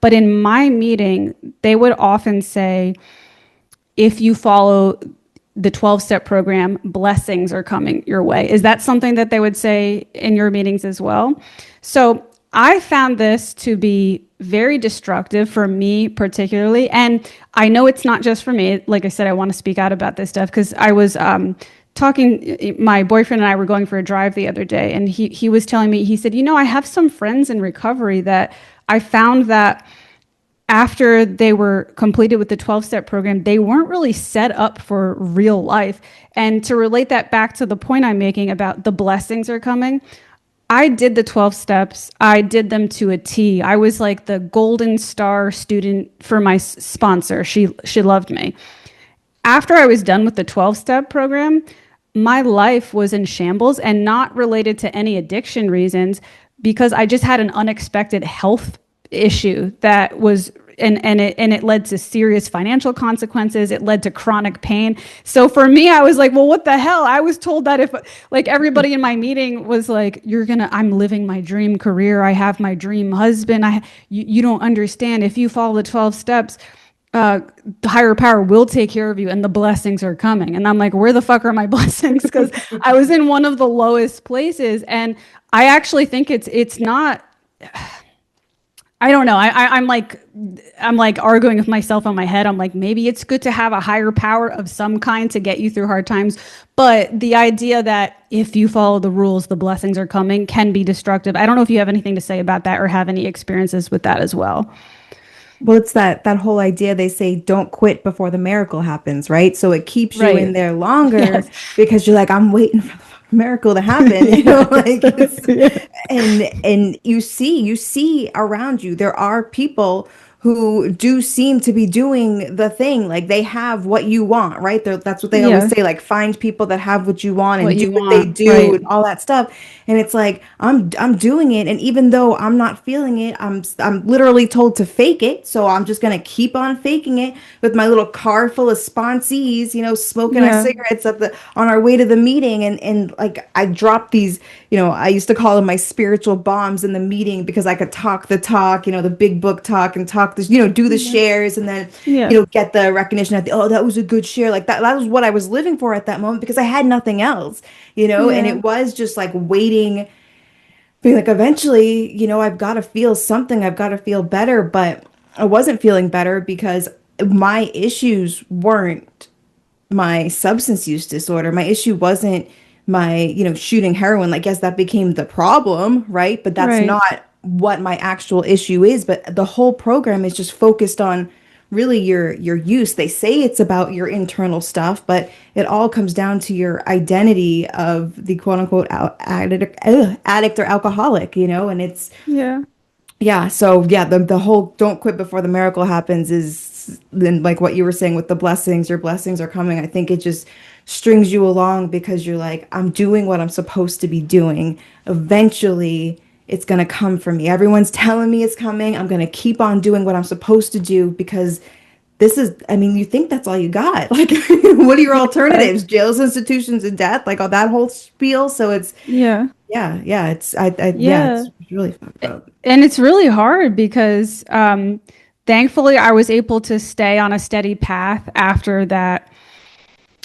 But in my meeting, they would often say, if you follow the 12-step program, blessings are coming your way. Is that something that they would say in your meetings as well? So I found this to be very destructive for me particularly. And I know it's not just for me. Like I said, I want to speak out about this stuff because I was talking, my boyfriend and I were going for a drive the other day, and he was telling me, he said, I have some friends in recovery that I found that after they were completed with the 12-step program, they weren't really set up for real life. And to relate that back to the point I'm making about the blessings are coming, I did the 12 steps. I did them to a T. I was like the golden star student for my sponsor. She loved me. After I was done with the 12-step program, my life was in shambles, and not related to any addiction reasons, because I just had an unexpected health issue that was and it led to serious financial consequences. It led to chronic pain. So for me, I was like, well, what the hell? I was told that if like everybody in my meeting was like, I'm living my dream career. I have my dream husband. You don't understand. If you follow the 12 steps, the higher power will take care of you and the blessings are coming. And I'm like, where the fuck are my blessings? Because I was in one of the lowest places. And I actually think it's not, I don't know. I'm like arguing with myself in my head. I'm like, maybe it's good to have a higher power of some kind to get you through hard times. But the idea that if you follow the rules, the blessings are coming can be destructive. I don't know if you have anything to say about that or have any experiences with that as well. Well, it's that whole idea. They say don't quit before the miracle happens, right? So it keeps you in there longer because you're like, I'm waiting for the miracle to happen, like and you see around you, there are people who do seem to be doing the thing, like they have what you want, right? That's what they always say, like find people that have what you want and do what they do and all that stuff. And it's like I'm doing it, and even though I'm not feeling it, I'm literally told to fake it, so I'm just gonna keep on faking it with my little car full of sponsees, smoking our cigarettes on our way to the meeting, and like I dropped these, I used to call them my spiritual bombs in the meeting because I could talk the talk, the big book talk, and talk this, do the shares, and then get the recognition at that was a good share. Like that was what I was living for at that moment because I had nothing else, and it was just like waiting, being like, eventually, I've got to feel something, I've got to feel better. But I wasn't feeling better because my issues weren't my substance use disorder. My issue wasn't my, shooting heroin. Like, yes, that became the problem, right? But that's not what my actual issue is. But the whole program is just focused on really your use. They say it's about your internal stuff, but it all comes down to your identity of the quote unquote addict or alcoholic, and it's so the whole don't quit before the miracle happens is then like what you were saying with the blessings. Your blessings are coming. I think it just strings you along because you're like, I'm doing what I'm supposed to be doing. Eventually it's going to come for me. Everyone's telling me it's coming. I'm going to keep on doing what I'm supposed to do because this is, you think that's all you got. Like, what are your alternatives? Jails, institutions, and death, like all that whole spiel. So it's, it's really fucked up. And it's really hard because thankfully I was able to stay on a steady path after that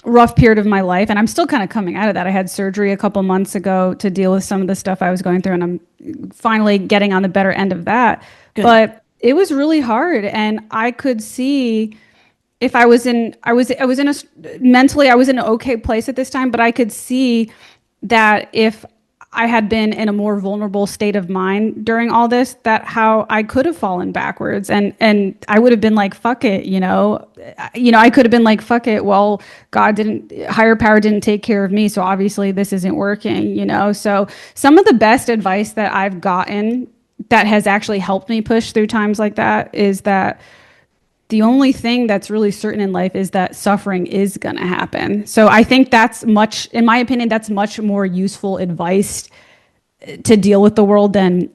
rough period of my life, and I'm still kind of coming out of that. I had surgery a couple months ago to deal with some of the stuff I was going through, and I'm finally getting on the better end of that. Good. But it was really hard, and I could see if I was in mentally I was in an okay place at this time, but I could see that if I had been in a more vulnerable state of mind during all this, that how I could have fallen backwards, and I would have been like, fuck it, I could have been like, fuck it. Well, higher power didn't take care of me. So obviously this isn't working, So some of the best advice that I've gotten that has actually helped me push through times like that is that the only thing that's really certain in life is that suffering is going to happen. So I think in my opinion, that's much more useful advice to deal with the world than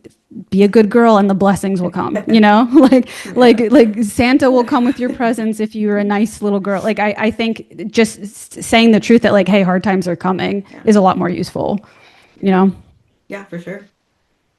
be a good girl and the blessings will come, like Santa will come with your presents if you're a nice little girl. Like, I think just saying the truth that like, hey, hard times are coming is a lot more useful, Yeah, for sure.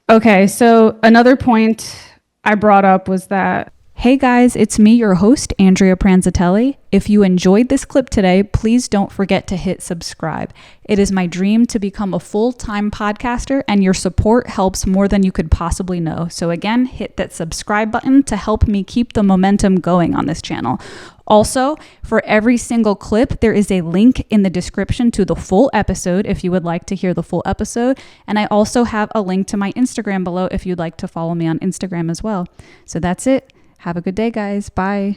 Okay. So another point I brought up was that, hey guys, it's me, your host, Andrea Pranzatelli. If you enjoyed this clip today, please don't forget to hit subscribe. It is my dream to become a full-time podcaster, and your support helps more than you could possibly know. So again, hit that subscribe button to help me keep the momentum going on this channel. Also, for every single clip, there is a link in the description to the full episode if you would like to hear the full episode. And I also have a link to my Instagram below if you'd like to follow me on Instagram as well. So that's it. Have a good day, guys. Bye.